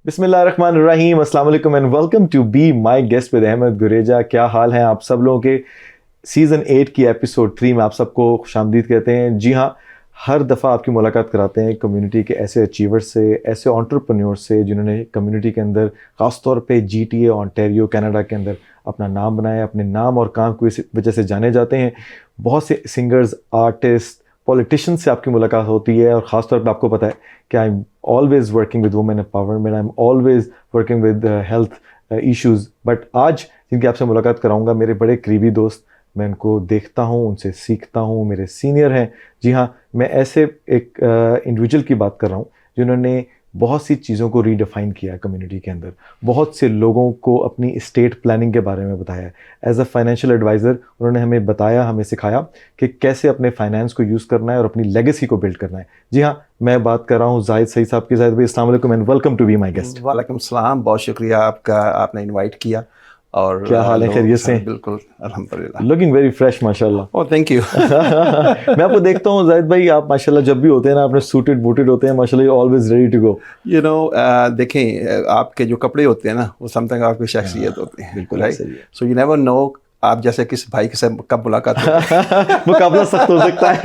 बिस्मिल्लाहिर्रहमानिर्रहीम, अस्सलाम वालेकुम and welcome to be my guest with Ahmad Gureja. क्या हाल है आप सब लोगों के? सीज़न 8 की एपिसोड 3 में आप सबको खुशामदीद कहते हैं। जी हाँ, हर दफ़ा आपकी मुलाकात कराते हैं कम्युनिटी के ऐसे अचीवर्स से, ऐसे एंटरप्रेन्योर से जिन्होंने कम्युनिटी के अंदर ख़ास तौर पे GTA ओंटारियो कनाडा के अंदर अपना नाम बनाया, अपने नाम और काम की वजह से जाने जाते हैं। बहुत से सिंगर्स, आर्टिस्ट, पॉलिटिशियन से आपकी मुलाकात होती है और ख़ास तौर पे आपको पता है कि I am always working with women empowerment, I am always working with health issues. But आज जिनकी आपसे मुलाकात कराऊंगा, मेरे बड़े करीबी दोस्त, मैं उनको देखता हूँ, उनसे सीखता हूँ, मेरे सीनियर हैं। जी हाँ, मैं ऐसे एक इंडिविजुअल की बात कर रहा हूँ जिन्होंने बहुत सी चीज़ों को रीडिफाइन किया है कम्युनिटी के अंदर, बहुत से लोगों को अपनी एस्टेट प्लानिंग के बारे में बताया है। एज अ फाइनेंशियल एडवाइज़र उन्होंने हमें बताया, हमें सिखाया कि कैसे अपने फाइनेंस को यूज़ करना है और अपनी लेगेसी को बिल्ड करना है। जी हाँ, मैं बात कर रहा हूँ जाहिद सईद साहब की। जाहिद भाई, अस्सलाम वालेकुम and welcome to be my guest. वालेकुम सलाम, बहुत शुक्रिया आपका, आपने इनवाइट किया। और क्या हाल है, खैरियत से? बिल्कुल अल्हम्दुलिल्लाह। लुकिंग वेरी फ्रेश माशाल्लाह। Oh thank you. मैं आपको देखता हूँ जाहिद भाई, आप माशाल्लाह जब भी होते हैं ना, अपने सूटेड बूटेड होते हैं माशाल्लाह, you always ready to go. You know देखें, आपके जो कपड़े होते हैं ना, वो समथिंग आपकी शख्सियत होती है। बिल्कुल right, so you never know आप जैसे किस भाई के साथ कब मुलाकात हो। मुकाबला सख्त हो सकता है।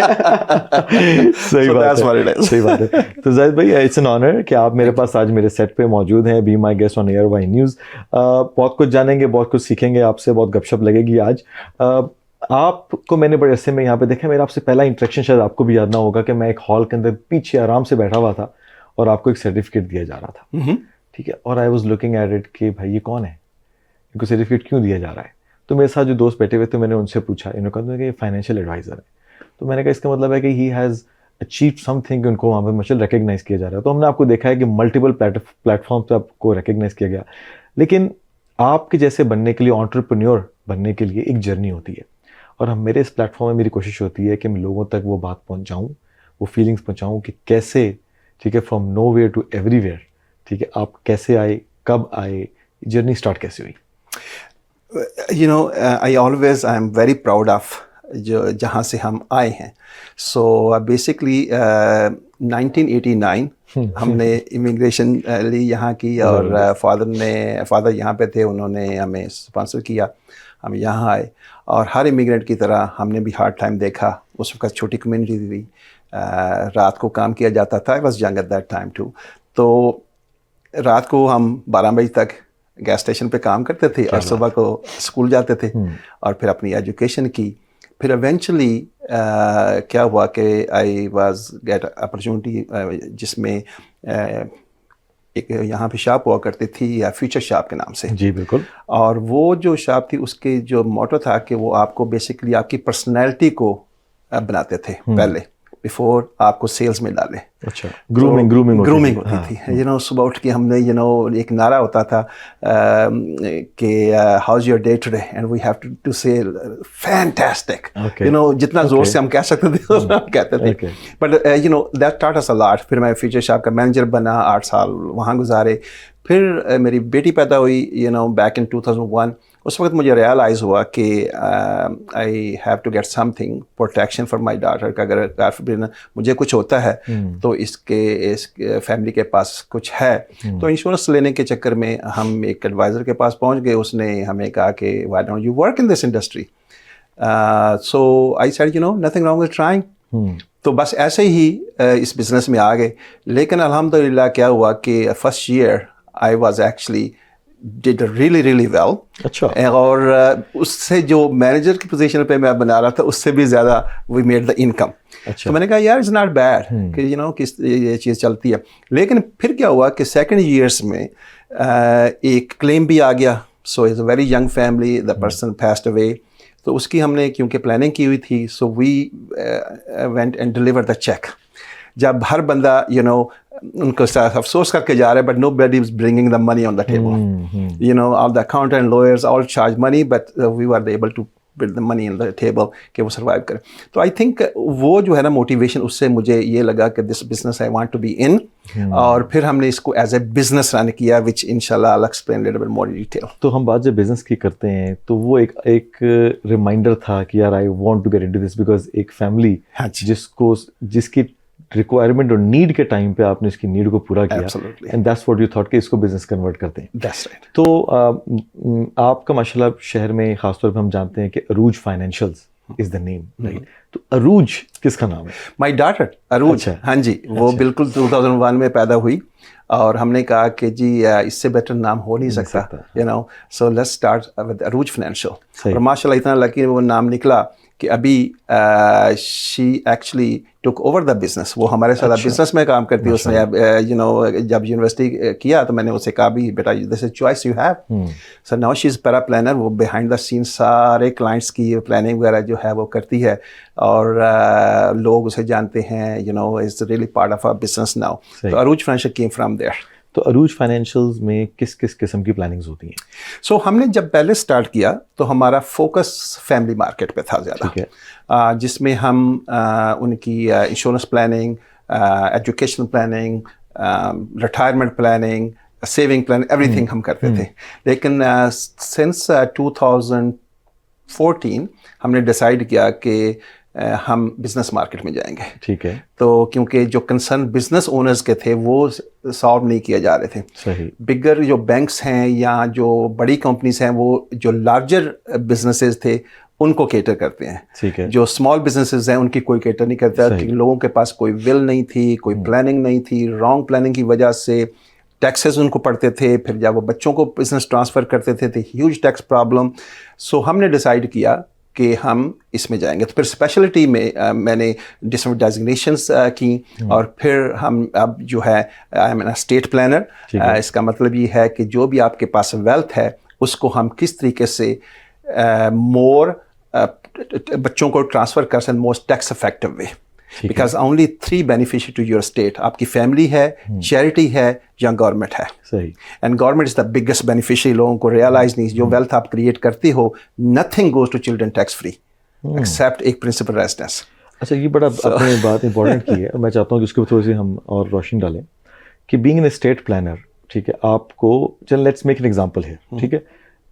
सही बात है, सही बात है। तो जाहिद भाई, इट्स एन ऑनर कि आप मेरे पास आज मेरे सेट पे मौजूद हैं, be my guest on air Y news. बहुत कुछ जानेंगे, बहुत कुछ सीखेंगे आपसे, बहुत गपशप लगेगी आज। आपको मैंने बड़े अरसे में यहाँ पे देखा। मेरा आपसे पहला इंटरेक्शन शायद आपको भी याद ना होगा कि मैं एक हॉल के अंदर पीछे आराम से बैठा हुआ था और आपको एक सर्टिफिकेट दिया जा रहा था। ठीक है, और I was looking at it कि भाई ये कौन है, इनको सर्टिफिकेट क्यों दिया जा रहा है? तो मेरे साथ जो दोस्त बैठे हुए थे, मैंने उनसे पूछा, इन्होंने कहा कि ये फाइनेंशियल एडवाइज़र है। तो मैंने कहा इसका मतलब है कि ही हैज़ अचीव समथिंग, उनको वहाँ पर मशल रिकग्नाइज़ किया जा रहा है। तो हमने आपको देखा है कि मल्टीपल प्लेटफॉर्म पे आपको रिकग्नाइज़ किया गया। लेकिन आपके जैसे बनने के लिए, एंटरप्रेन्योर बनने के लिए एक जर्नी होती है, और हम मेरे इस प्लेटफॉर्म में मेरी कोशिश होती है कि मैं लोगों तक वो बात पहुँचाऊँ, वो फीलिंग्स पहुँचाऊँ कि कैसे, ठीक है, from nowhere to everywhere, ठीक है, आप कैसे आए, कब आए, जर्नी स्टार्ट कैसे हुई? You know, I am very proud of जो जहाँ से हम आए हैं। So basically 1989 हमने इमिग्रेशन ली यहाँ की, और फादर यहाँ पे थे, उन्होंने हमें स्पॉन्सर किया, हम यहाँ आए। और हर इमिग्रेंट की तरह हमने भी हार्ड टाइम देखा। उस वक्त छोटी कम्युनिटी थी, रात को काम किया जाता था। I was young at that time too. तो रात को हम 12 बजे तक गैस स्टेशन पे काम करते थे और सुबह को स्कूल जाते थे और फिर अपनी एजुकेशन की। फिर इवेंचुअली क्या हुआ कि आई वाज गेट अपॉर्चुनिटी जिसमें एक यहाँ पे शॉप हुआ करती थी, या फ्यूचर शॉप के नाम से। जी बिल्कुल। और वो जो शॉप थी, उसके जो मोटो था कि वो आपको बेसिकली आपकी पर्सनैलिटी को बनाते थे पहले, बिफोर आपको सेल्स में डाले। अच्छा, ग्रूमिंग होती थी। यू नो, सुबह उठ के हमने एक नारा होता था कि how is your day today, and we have to say fantastic. जितना जोर से हम कह सकते थे उतना हम कहते थे। But that taught us a lot. फिर मैं फ्यूचर शॉप का मैनेजर बना, 8 साल वहाँ गुजारे। फिर मेरी बेटी पैदा हुई बैक इन 2001। उस वक्त मुझे रियलाइज़ हुआ कि I have to get something protection for my daughter, का अगर मुझे कुछ होता है तो इस फैमिली के पास कुछ है। तो इंश्योरेंस लेने के चक्कर में हम एक एडवाइज़र के पास पहुंच गए। उसने हमें कहा कि why don't you work in this industry. So I said nothing wrong with trying. तो बस ऐसे ही इस बिज़नेस में आ गए। लेकिन अल्हम्दुलिल्लाह क्या हुआ कि first year I was actually did really well। अच्छा। और उससे जो मैनेजर की पोजीशन पे मैं बना रहा था, उससे भी ज़्यादा we made the income। अच्छा। तो मैंने कहा यार इट्स नॉट बैड कि किस ये चीज़ चलती है। लेकिन फिर क्या हुआ कि सेकंड ईयर्स में एक क्लेम भी आ गया। So is a very young family, the person passed away। तो उसकी हमने क्योंकि प्लानिंग की हुई थी, so we went and deliver the cheque. जब हर बंदा उनको अफसोस करके जा रहे हैं, but nobody is bringing the money on the table. All the accountant, lawyers all charge money, but we were able to with the money on the table کہ وہ survive کریں. تو I think وہ جو ہے نا motivation اس سے مجھے یہ لگا کہ this business I want to be in اور پھر ہم نے اس کو as a business run کیا which inshallah I'll explain a little bit more in detail. تو ہم بات جب بزنس کی کرتے ہیں تو وہ ایک ریمائنڈر تھا کہ یار I want to get into this because ایک فیملی جس کی ریکوائرمنٹ اور نیڈ کے ٹائم پہ آپ نے اس کی نیڈ کو پورا کیا and that's what you thought کہ اس کو بزنس کنورٹ کرتے ہیں. تو آپ کا ماشاء اللہ شہر میں خاص طور پہ ہم جانتے ہیں کہ عروج فائنینشیلز از دا نیم رائٹ. تو عروج کس کا نام ہے؟ مائی ڈاٹر عروج. ہاں جی وہ بالکل 2001 میں پیدا ہوئی اور ہم نے کہا کہ جی اس سے بیٹر نام ہو نہیں سکتا you know so let's start with Urooj financial. اور ماشاء اللہ اتنا لکی وہ نام نکلا کہ ابھی she actually took over the business. وہ ہمارے ساتھ بزنس میں کام کرتی ہے. اس نے یو نو جب یونیورسٹی کیا تو میں نے اسے کہا بھی بیٹا this is choice you have. So now she is para planner. وہ بیہائنڈ دا سین سارے کلائنٹس کی پلاننگ وغیرہ جو ہے وہ کرتی ہے اور لوگ اسے جانتے ہیں you know is really part of a business now. تو Urooj financial came from their. تو عروج فائنینشیلز میں کس قسم کی پلاننگز ہوتی ہیں؟ سو ہم نے جب پہلے اسٹارٹ کیا تو ہمارا فوکس فیملی مارکیٹ پہ تھا زیادہ جس میں ہم ان کی insurance planning education planning retirement planning saving planning every thing ہم کرتے تھے. لیکن سنس 2014 ہم نے ڈیسائیڈ کیا کہ ہم بزنس مارکیٹ میں جائیں گے. ٹھیک ہے. تو کیونکہ جو کنسرن بزنس اونرز کے تھے وہ سالو نہیں کیے جا رہے تھے. صحیح. بگر جو بینکس ہیں یا جو بڑی کمپنیز ہیں وہ جو لارجر بزنسز تھے ان کو کیٹر کرتے ہیں. ٹھیک ہے. جو اسمال بزنسز ہیں ان کی کوئی کیٹر نہیں کرتا. لوگوں کے پاس کوئی ول نہیں تھی, کوئی پلاننگ نہیں تھی. رانگ پلاننگ کی وجہ سے ٹیکسز ان کو پڑتے تھے. پھر جب وہ بچوں کو بزنس ٹرانسفر کرتے تھے تو ہیوج ٹیکس پرابلم. سو ہم نے ڈیسائیڈ کیا کہ ہم اس میں جائیں گے. تو پھر اسپیشلٹی میں نے ڈفرنٹ ڈیزگنیشنس کی اور پھر ہم اب جو ہے I am an estate planner. اس کا مطلب یہ ہے کہ جو بھی آپ کے پاس ویلتھ ہے اس کو ہم کس طریقے سے مور بچوں کو ٹرانسفر کر سکیں most tax effective way. Because only 3 beneficiary to your estate. آپ کی فیملی ہے, چیریٹی ہے یا گورنمنٹ ہے. صحیح. And government is the biggest beneficiary. لوگوں کو ریئلائز نہیں. جو ویلتھ آپ کریٹ کرتی ہو nothing goes to children tax free except ایک پرنسپل ریزیڈنس. اچھا یہ بڑا آپ نے بات امپورٹنٹ کی ہے. میں چاہتا ہوں کہ اس کے اوپر تھوڑی سی ہم اور روشنی ڈالیں کہ بینگ این اسٹیٹ پلانر ٹھیک ہے آپ کو چل لیٹس میک این ایگزامپل ہے. ٹھیک ہے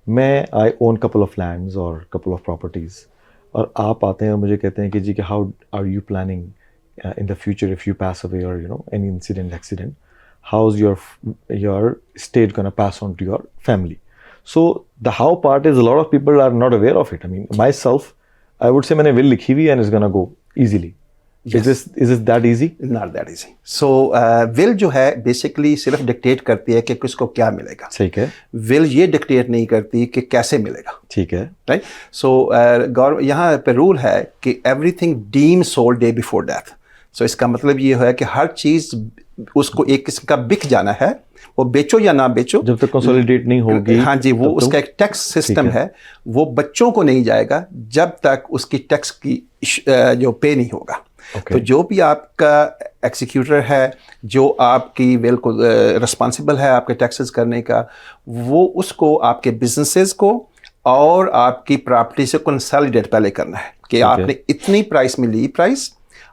میں آئی اون کپل آف لینڈز اور کپل آف پراپرٹیز اور آپ آتے ہیں اور مجھے کہتے ہیں کہ جی کہ how are you planning in the future if you pass away or you know any accident how's your estate going to pass on to your family. So the how part is a lot of people are not aware of it. I mean myself I would say maine will likhi hui and it's going to go easily. Yes. Is this that easy? Not that easy. So will جو ہے basically صرف dictate کرتی ہے کہ کس کو کیا ملے گا. ٹھیک ہے. will یہ ڈکٹیٹ نہیں کرتی کہ کیسے ملے گا. ٹھیک ہے. رائٹ. سو یہاں پہ رول ہے کہ everything deemed sold day before death. So اس کا مطلب یہ ہے کہ ہر چیز اس کو ایک قسم کا بک جانا ہے. وہ بیچو یا نہ بیچو جب تک کنسولیڈیٹ نہیں ہوگی. ہاں جی وہ اس کا ایک ٹیکس سسٹم ہے. وہ بچوں کو نہیں جائے گا جب تک اس کی ٹیکس کی جو پے نہیں ہوگا. تو جو بھی آپ کا ایکسیکیوٹر ہے جو آپ کی بالکل رسپانسبل ہے آپ کے ٹیکسز کرنے کا وہ اس کو آپ کے بزنسز کو اور آپ کی پراپرٹی سے کنسالیڈیٹ پہلے کرنا ہے کہ آپ نے اتنی پرائس میں لی پرائس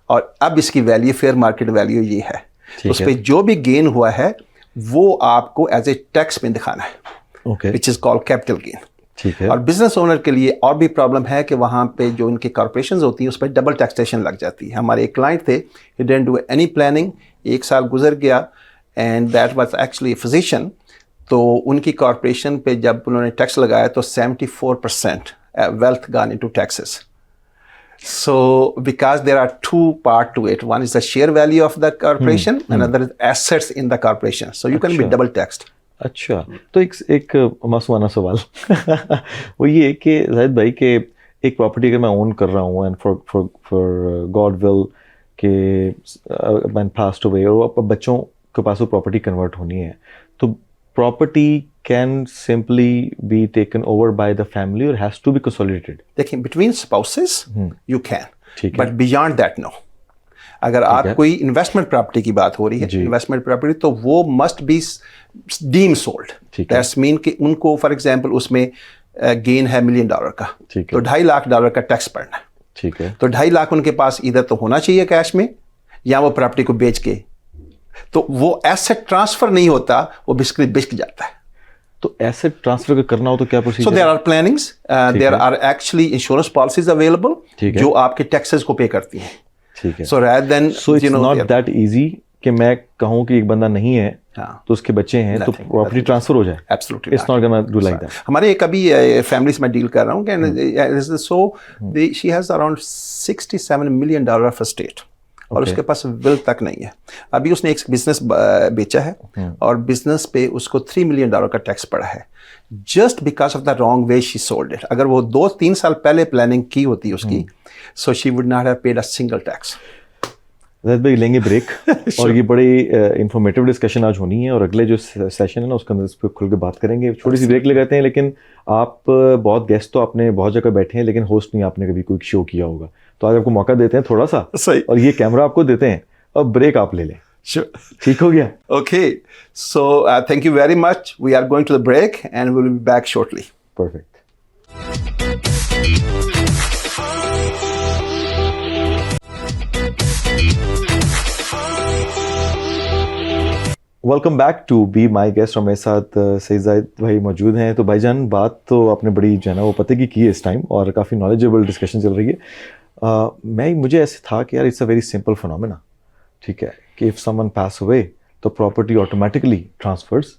اور اب اس کی ویلیو فیئر مارکیٹ ویلیو یہ ہے. اس پہ جو بھی گین ہوا ہے وہ آپ کو ایز اے ٹیکس میں دکھانا ہے وچ از کال کیپٹل گین. اور بزنس اونر کے لیے اور بھی پرابلم ہے کہ وہاں پہ جو ان کی کارپوریشنز ہوتی ہیں اس پہ ڈبل ٹیکسیشن لگ جاتی ہے. ہمارے ایک کلائنٹ تھے he didn't do any planning. 1 سال گزر گیا and that was actually a physician. تو ان کی کارپوریشن پہ جب انہوں نے ٹیکس لگایا تو 74% ویلتھ گان into taxes. So because there are 2 parts to it. One is the share value of the corporation, another is assets in the corporation. So you can be double taxed. اچھا تو ایک معصومانہ سوال وہ یہ کہ زاہد بھائی کہ ایک پراپرٹی اگر میں اون کر رہا ہوں اینڈ فار گاڈ ول کہ مین پاسڈ اوے اور بچوں کے پاس وہ پراپرٹی کنورٹ ہونی ہے تو property can simply be taken over by the family or has to be consolidated? دیکھیں between spouses you can, but beyond that no. اگر آپ کوئی انویسٹمنٹ پراپرٹی کی بات ہو رہی ہے انویسٹمنٹ پراپرٹی تو وہ must be deemed sold. That's mean کہ ان کو فار ایگزامپل اس میں गेन है $1 मिलियन का, तो $2.5 लाख का टैक्स पड़ना है। ठीक है, तो $2.5 लाख उनके पास इधर तो होना चाहिए कैश में, या वो प्रॉपर्टी को बेच के, तो वो एसेट ट्रांसफर नहीं होता, वो बेसिकली बिक जाता है। तो एसेट ट्रांसफर करना हो तो क्या procedure? So there are plannings, there are actually insurance policies available जो आपके टैक्सेस को पे करती हैं। ठीक है, so rather than so it's not that easy कि मैं कहूं कि एक बंदा नहीं है तो उसके बच्चे हैं तो प्रॉपर्टी ट्रांसफर हो जाए। Absolutely it's not gonna do like that. हमारे एक अभी फैमिली से मैं डील कर रहा हूँ, so she has around $67 million of estate, और उसके पास विल तक नहीं है। अभी उसने एक बिजनेस बेचा है और बिजनेस पे उसको $3 मिलियन का टैक्स पड़ा है, just because of the wrong way she sold it. अगर वो 2-3 साल पहले प्लानिंग की होती उसकी, so she would not have paid a single tax. भाई लेंगे ब्रेक और ये बड़ी इंफॉर्मेटिव डिस्कशन आज होनी है, और अगले जो सेशन है ना उसके अंदर इस पर खुल के बात करेंगे। छोटी सी ब्रेक लगाते हैं, लेकिन आप बहुत गेस्ट तो आपने बहुत जगह बैठे हैं, लेकिन होस्ट नहीं आपने कभी कोई शो किया होगा, तो आज आपको मौका देते हैं थोड़ा सा सही, और ये कैमरा आपको देते हैं, अब ब्रेक आप ले लें। ठीक हो गया? Okay, so thank you very much, we are going to the break and we will be back shortly. Perfect. Welcome back to be my guest. हमारे साथ सईद जाहिद भाई मौजूद हैं। तो भाईजान, बात तो आपने बड़ी जो है ना वो पते की है इस टाइम, और काफ़ी नॉलेजेबल डिस्कशन चल रही है। मुझे ऐसे था कि यार it's a very simple phenomena, ठीक है, कि इफ़ समवन पास अवे तो property automatically transfers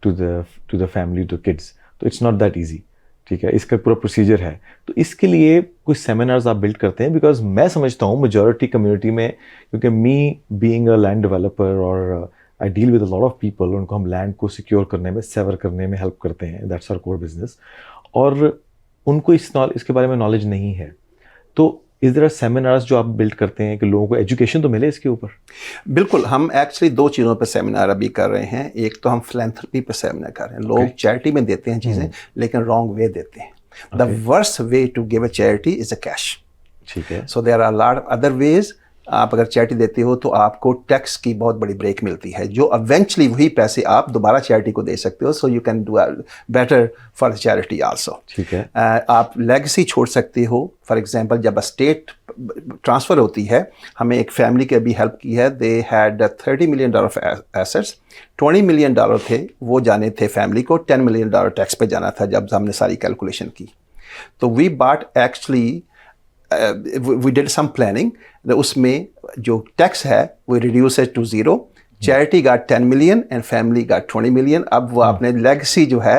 to the family, to kids. तो इट्स नॉट दैट ईजी, ठीक है, इसका पूरा प्रोसीजर है। तो इसके लिए कुछ सेमिनार्स आप बिल्ड करते हैं? बिकॉज मैं समझता हूँ मेजॉरिटी कम्युनिटी में, क्योंकि me being a land developer और I deal with a lot of people, उनको हम लैंड को सिक्योर करने में, सेवर करने में हेल्प करते हैं, दैट्स आवर कोर बिजनेस, और उनको इसके बारे में नॉलेज नहीं है। तो इस तरह सेमिनार्स जो आप बिल्ड करते हैं कि लोगों को एजुकेशन तो मिले इसके ऊपर? बिल्कुल, हम एक्चुअली 2 चीज़ों पर सेमिनार अभी कर रहे हैं। एक तो हम फिलैंथ्रोपी पर सेमिनार कर रहे हैं। लोग चैरिटी में देते हैं चीज़ें, लेकिन रॉन्ग वे देते हैं। The worst way to give a charity is a cash. ठीक है, so there are lot of other ways. आप अगर चैरिटी देते हो तो आपको टैक्स की बहुत बड़ी ब्रेक मिलती है, जो इवेंचुअली वही पैसे आप दोबारा चैरिटी को दे सकते हो। So you can do better for the charity also. ठीक है, आप लेगेसी छोड़ सकते हो। फॉर एग्जांपल, जब स्टेट ट्रांसफ़र होती है, हमें एक फैमिली की अभी हेल्प की है, they had $30 million of assets, $20 million थे, वो जाने थे फैमिली को, $10 मिलियन टैक्स पे जाना था जब हमने सारी कैलकुलेशन की। तो we bought actually we did some planning, उसमें जो टैक्स है वो रिड्यूस है to 0। Charity got 10 million and family got 20 million। अब वो आपने लेगेसी जो है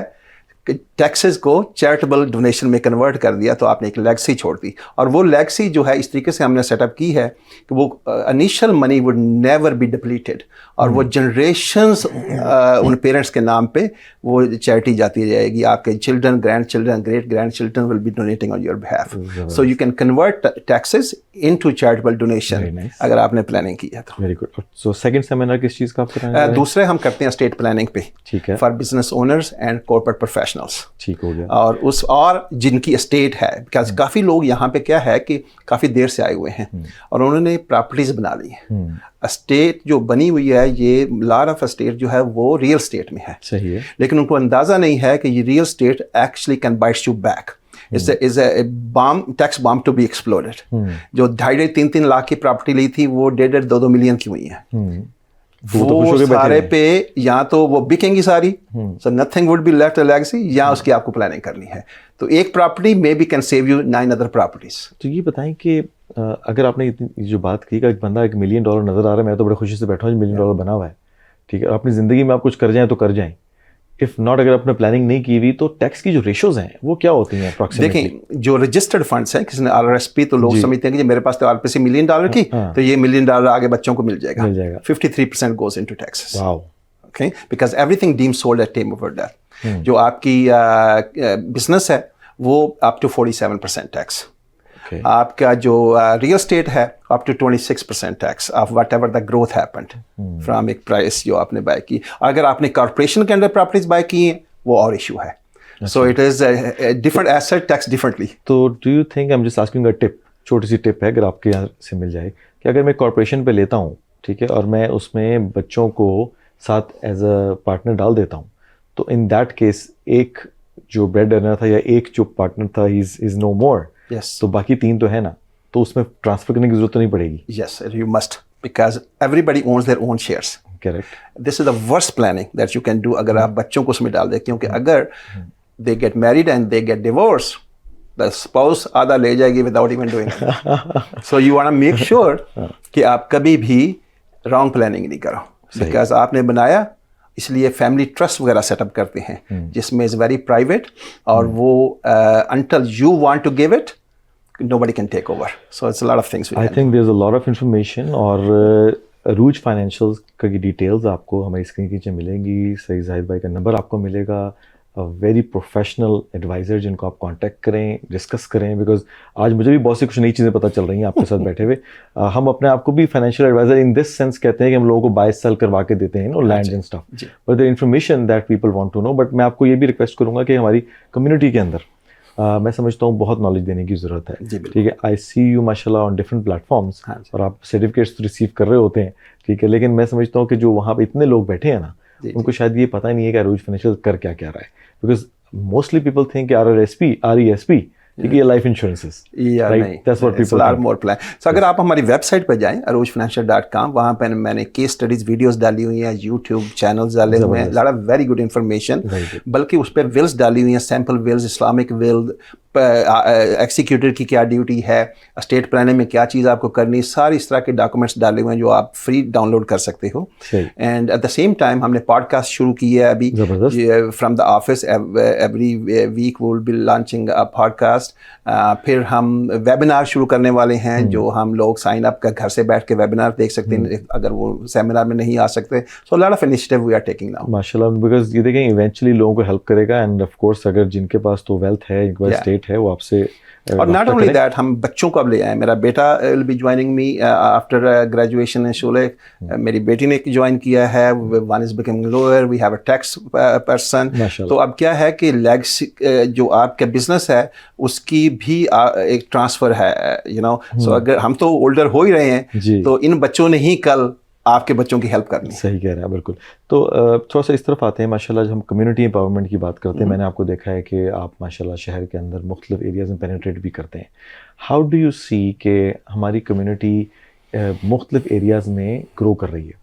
टैक्सेस को चैरिटेबल डोनेशन में कन्वर्ट कर दिया, तो आपने एक लेगेसी छोड़ दी। और वो लेगेसी जो है इस तरीके से हमने सेटअप की है कि वो initial money would never be depleted, और वो जनरेशंस उन पेरेंट्स के नाम पे वो चैरिटी जाती रहेगी। आपके children, grand children, great grand children will be donating on your behalf. So you can convert taxes into charitable donation अगर आपने प्लानिंग की है तो। Very good. So second seminar किस चीज़ का आप कर रहे हैं? दूसरे हम करते हैं स्टेट प्लानिंग पे, ठीक है, for business owners and corporate professionals. ठीक हो गया। और जिनकी एस्टेट है, बिकॉज काफ़ी लोग यहाँ पे क्या है कि काफ़ी देर से आए हुए हैं और उन्होंने प्रॉपर्टीज बना ली हैं। एस्टेट जो बनी हुई है, ये लॉट ऑफ एस्टेट जो है वो रियल स्टेट में है, सही है, लेकिन उनको अंदाज़ा नहीं है कि ये real estate actually can bytes you back. is a bomb, tax bomb to be exploded। जो 2.5-3 लाख की प्रॉपर्टी ली थी वो 1.5-2 मिलियन की हुई है। वो सारे पे या तो वो बिकेंगी सारी, so nothing would be left a legacy, या उसकी आपको प्लानिंग करनी है। तो एक property may be can save you 9 other properties. तो ये बताएं कि अगर आपने इतनी जो बात की कि एक बंदा $1 मिलियन नजर आ रहा है, मैं तो बड़े खुशी से बैठा हूँ, $1 मिलियन बना हुआ है, ठीक है, अपनी जिंदगी में आप कुछ कर जाएं तो कर जाएं। इफ नॉट, अगर आपने प्लानिंग नहीं की हुई, तो टैक्स की जो रेशियोज हैं वो क्या होती हैं अप्रॉक्सीमेटली? देखें, जो रजिस्टर्ड फंड्स हैं, किसी ने RRSP, तो लोग समझते हैं कि मेरे पास तो RRSP $1 मिलियन की, तो ये $1 मिलियन आगे बच्चों को मिल जाएगा। 53% goes into taxes. Wow, okay, because everything deemed sold at time of death. जो आपकी बिजनेस है वो अप टू 47% टैक्स। आपका जो रियल स्टेट है up to 26% tax of whatever the growth happened from एक प्राइस जो आपने बाय की। अगर आपने कॉर्पोरेशन के अंदर प्रॉपर्टीज बाय की हैं, वो और इशू है। So it is different asset tax differently. तो do you think, I am just asking a tip, छोटी सी टिप है अगर आपके यहाँ से मिल जाए, कि अगर मैं कॉर्पोरेशन पे लेता हूँ, ठीक है, और मैं उसमें बच्चों को साथ एज अ पार्टनर डाल देता हूँ, तो इन दैट केस एक जो ब्रेड अर्नर था या एक जो पार्टनर था इज नो मोर, तो बाकी 3 तो है ना, तो उसमें ट्रांसफर करने की जरूरत तो नहीं पड़ेगी. Yes, you must, because everybody owns their own shares. Correct. This is the worst planning that you can do अगर आप बच्चों को उसमें डाल दें, क्योंकि अगर they get married and they get divorced, the spouse आधा ले जाएगी without even doing it. So you want to make sure कि आप कभी भी wrong planning नहीं करो, because आपने बनाया, इसलिए फैमिली ट्रस्ट वगैरह सेटअप करते हैं जिसमें इज़ वेरी प्राइवेट, और वो until you want to give it, nobody can take over. So it's a lot of things. I think there's a lot of information, और रूज फाइनेंशियल्स की डिटेल्स आपको हमारी स्क्रीन के नीचे मिलेंगी. सही जाहिद भाई का नंबर आपको मिलेगा, वेरी प्रोफेशनल एडवाइज़र जिनको आप कांटेक्ट करें, डिस्कस करें, बिकॉज आज मुझे भी बहुत सी कुछ नई चीज़ें पता चल रही हैं आपके साथ बैठे हुए. हम अपने आप को भी financial adviser in this sense कहते हैं कि हम लोगों को बाय सेल करवा के देते हैं, no land and stuff, but the information that people want to know. बट मैं आपको ये भी रिक्वेस्ट करूँगा कि हमारी कम्युनिटी के अंदर मैं समझता हूँ बहुत नॉलेज देने की ज़रूरत है. ठीक है, आई सी यू माशाल्लाह ऑन डिफरेंट प्लेटफॉर्म्स, और आप सर्टिफिकेट्स तो रिसीव कर रहे होते हैं. ठीक है, लेकिन मैं समझता हूँ कि जो वहाँ पे इतने लोग बैठे हैं ना, उनको शायद ये पता ही नहीं है कि अरूज फाइनेंशियल कर क्या क्या रहा है, because mostly people think RESP, ठीक है, life insurances, right, that's what people are more plan. So अगर आप हमारी वेबसाइट पर जाएं aroojfinancial.com, वहाँ पर मैंने केस स्टडीज वीडियोस डाली हुई हैं, यूट्यूब चैनल्स डाले हुए हैं, lot of very good information, बल्कि उस पर विल्स डाली हुई हैं, sample wills, Islamic will, executive की क्या ड्यूटी है, एस्टेट प्लानिंग में क्या चीज़ आपको करनी, सारी इस तरह के डॉक्यूमेंट्स डाले हुए हैं जो आप फ्री डाउनलोड कर सकते हो. And at the same time हमने पॉडकास्ट शुरू की है अभी from the office. Every week we will be launching a podcast. फिर हम वेबिनार शुरू करने वाले हैं जो हम लोग साइन अप कर घर से बैठ के वेबिनार देख सकते हैं अगर वो सेमिनार में नहीं आ सकते. So lot of initiative we are taking now माशाल्लाह, बिकॉज ये देखें इवेंचुअली लोगों को हेल्प करेगा. एंड ऑफ कोर्स अगर जिनके पास तो वेल्थ है, इनके पास स्टेट है, वो आपसे और नॉट ओनली दैट, हम बच्चों को अब ले आए. मेरा बेटा will be joining me after graduation इन शोले. मेरी बेटी ने ज्वाइन किया है, one is becoming lawyer, we have a tax person. तो अब क्या है कि लेगसी जो आपका बिजनेस है उसकी भी एक ट्रांसफर है, यू नो. सो अगर हम तो ओल्डर हो ही रहे हैं, तो इन बच्चों ने ही कल आपके बच्चों की हेल्प करनी. सही कह रहे हैं, बिल्कुल. तो थोड़ा सा इस तरफ आते हैं माशाल्लाह, जब हम कम्युनिटी एम्पावरमेंट की बात करते हैं, मैंने आपको देखा है कि आप माशाल्लाह शहर के अंदर मुख्तलिफ एरियाज़ में पेनिट्रेट भी करते हैं. हाउ डू यू सी कि हमारी कम्युनिटी मुख्तलिफ एरियाज़ में ग्रो कर रही है,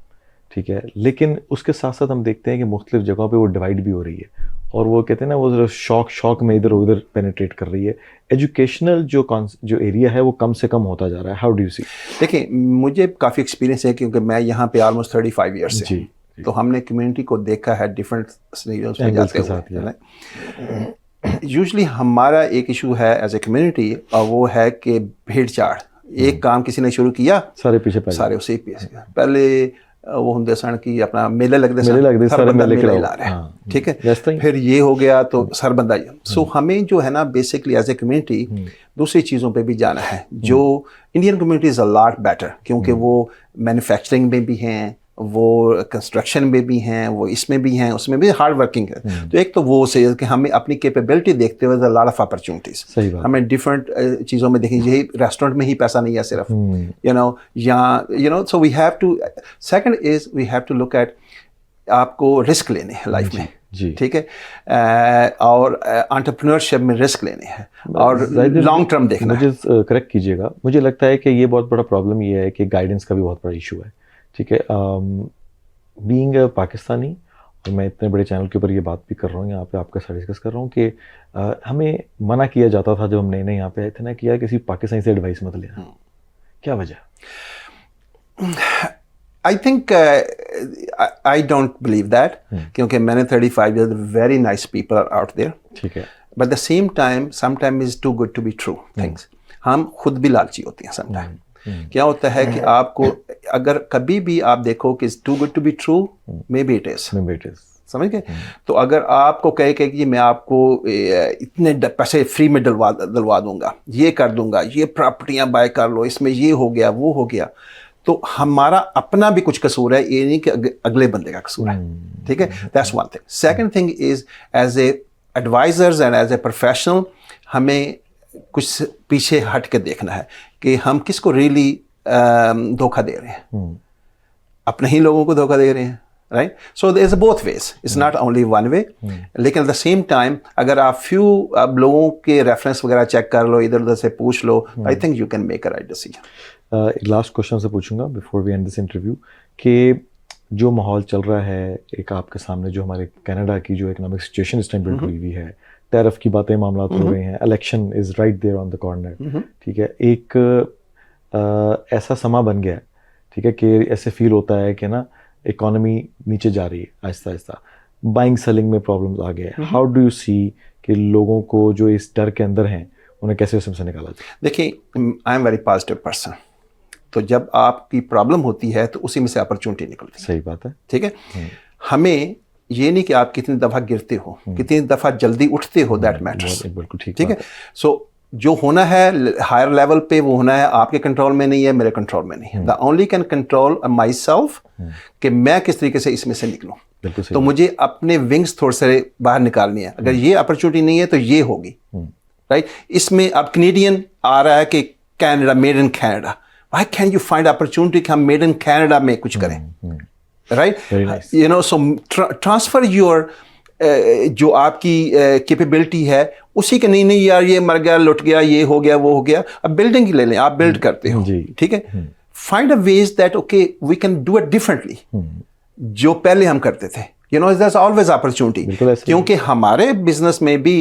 ठीक है, लेकिन उसके साथ साथ हम देखते हैं कि मुख्तलिफ जगहों पर वो डिवाइड भी हो रही है, और वो कहते हैं ना, वो ज़रा शौक में इधर उधर पेनिट्रेट कर रही है. एजुकेशनल जो एरिया है वो कम से कम होता जा रहा है. How do you see? देखिए, मुझे काफ़ी एक्सपीरियंस है क्योंकि मैं यहाँ पे ऑलमोस्ट 35 ईयर्स से, तो हमने कम्युनिटी को देखा है डिफरेंट सिनेरियोस में जाते हुए. यूजुअली हमारा एक इशू है एज ए कम्युनिटी, और वो है कि भीड़ चाड़. एक काम किसी ने शुरू किया, सारे पीछे सारे उसी पीछे. पहले वो हुंदे सन की अपना मेले लगते सारे मेले ला रहे हैं, ठीक है, फिर ये हो गया तो सर बंदा. सो हमें जो है ना बेसिकली एज ए कम्युनिटी दूसरी चीज़ों पे भी जाना है. जो Indian community is a lot better, क्योंकि वो मैन्युफैक्चरिंग में भी हैं, वो कंस्ट्रक्शन में भी हैं, वो इसमें भी हैं, उसमें भी हार्ड वर्किंग है. तो एक तो वो से कि हमें अपनी कैपेबिलिटी देखते हुए लॉट ऑफ अपॉर्चुनिटीज. हमें डिफरेंट चीज़ों में देखें, यही रेस्टोरेंट में ही पैसा नहीं है सिर्फ, यू नो, यहाँ you know. So we have to, second is we have to look at, आपको रिस्क लेने हैं लाइफ में, ठीक है, और एंटरप्रेन्योरशिप में रिस्क लेने हैं और लॉन्ग टर्म देखना. मुझे करेक्ट कीजिएगा, मुझे लगता है कि ये बहुत बड़ा प्रॉब्लम ये है कि गाइडेंस का भी बहुत बड़ा इशू है. ठीक है, बीइंग पाकिस्तानी, और मैं इतने बड़े चैनल के ऊपर ये बात भी कर रहा हूँ, यहाँ पे आपके साथ डिस्कस कर रहा हूँ कि हमें मना किया जाता था जब हम नए नए यहाँ पे आए थे ना, कि यार किसी पाकिस्तानी से एडवाइस मत लेना. क्या वजह? I think I don't believe that, क्योंकि मैंने 35 year, very nice people are out there, ठीक है, but the same time sometime is too good to be true things. हम खुद भी लालची होते हैं समटाइम. क्या होता है कि आपको अगर कभी भी आप देखो कि too good to be true, maybe it is, समझ गए. तो अगर आपको कहे कि मैं आपको इतने पैसे फ्री में दिलवा दूंगा, ये कर दूंगा, ये प्रॉपर्टियां बाय कर लो, इसमें ये हो गया वो हो गया, तो हमारा अपना भी कुछ कसूर है, ये नहीं कि अगले बंदे का कसूर है, ठीक है. That's one thing. Second thing is as a advisers and as a professional, हमें कुछ पीछे हट के देखना है कि हम किसको रियली धोखा दे रहे हैं. अपने ही लोगों को धोखा दे रहे हैं, right? So there's both ways, it's not only one way. लेकिन at the same time अगर आप few लोगों के reference वगैरह check कर लो, इधर उधर से पूछ लो, I think you can make a right decision. एक लास्ट क्वेश्चन से पूछूंगा before we end this interview कि जो माहौल चल रहा है एक आपके सामने, जो हमारे कनाडा की जो इकोनॉमिक सिचुएशन इस टाइम बिल्ड हुई हुई है, टैरिफ की बातें मामला हो रहे हैं, election is right there on the corner, ठीक है, एक ऐसा समा बन गया है, ठीक है, कि ऐसे फील होता है कि ना इकोनॉमी नीचे जा रही है आहिस्ता आहिस्ता, बाइंग सेलिंग में प्रॉब्लम्स आ गए हैं. हाउ डू यू सी कि लोगों को जो इस डर के अंदर हैं उन्हें कैसे उसमें से निकाला जाए? देखिए, I am very positive person, तो जब आपकी प्रॉब्लम होती है तो उसी में से अपॉर्चुनिटी निकलती है. सही बात है. ठीक है, हमें ये नहीं कि आप कितनी दफ़ा गिरते हो, कितनी दफ़ा जल्दी उठते हो, दैट मैटर्स. बिल्कुल ठीक है. सो जो होना है हायर लेवल पे वो होना है, आपके कंट्रोल में नहीं है, मेरे कंट्रोल में नहीं है. The only can control my self कि मैं किस तरीके से इसमें से निकलूँ. तो मुझे अपने विंग्स थोड़े से बाहर निकालनी है. अगर ये अपॉर्चुनिटी नहीं है तो ये होगी, राइट. इसमें अब कैनेडियन आ रहा है कि Canada, made in Canada. Why can you find opportunity कि हम मेड इन कैनेडा में कुछ करें, right. You know, so transfer your जो आपकी कैपेबिलिटी है उसी के. नहीं यार ये मर गया, लुट गया, ये हो गया, वो हो गया. अब बिल्डिंग ही ले लें, आप बिल्ड करते हो, ठीक है. Find a ways that okay we can do it differently, जो पहले हम करते थे. You know, there's always opportunity. क्योंकि हमारे बिजनेस में भी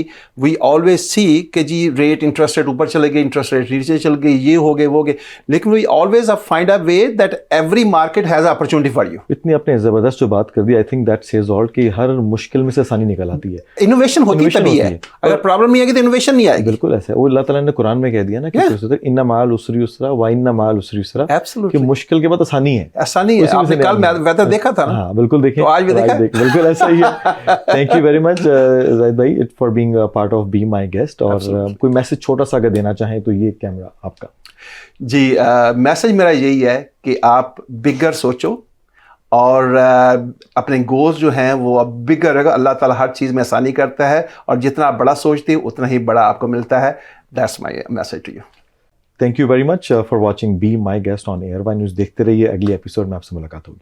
we always see कि जी रेट, इंटरेस्ट रेट ऊपर चले गए, इंटरेस्ट रेट नीचे चल गए, ये हो गए, वो हो गए. लेकिन we always find a way that every market has opportunity for you. इतनी आपने ज़बरदस्त जो बात कर दी, I think that says all कि हर मुश्किल में से आसानी निकल आती है. इनोवेशन होती तभी है. अगर प्रॉब्लम नहीं आएगी तो इनोवेशन नहीं आएगी. बिल्कुल ऐसा है. वो अल्लाह ताला ने कुरान में कह दिया ना कि इन्ना माल उसरी उसरा व इन्ना माल उसरी उसरा, कि मुश्किल के बाद आसानी है. आसानी है. आपने कल वेदर देखा था ना? हाँ बिल्कुल देखें. तो आज भी देखा. बिल्कुल ऐसा ही है. Thank you very much Zaid भाई for being a part of Be My Guest. और कोई मैसेज छोटा सा अगर देना चाहें तो ये कैमरा आपका. जी, मैसेज मेरा यही है कि आप बिगर सोचो और अपने गोल्स जो हैं वो अब बिगर रहेगा. अल्लाह ताला हर चीज़ में आसानी करता है और जितना आप बड़ा सोचते हो उतना ही बड़ा आपको मिलता है. That's my message to you. Thank you very much for watching Be My Guest on AirY News. देखते रहिए, अगली एपिसोड में आपसे मुलाकात होगी.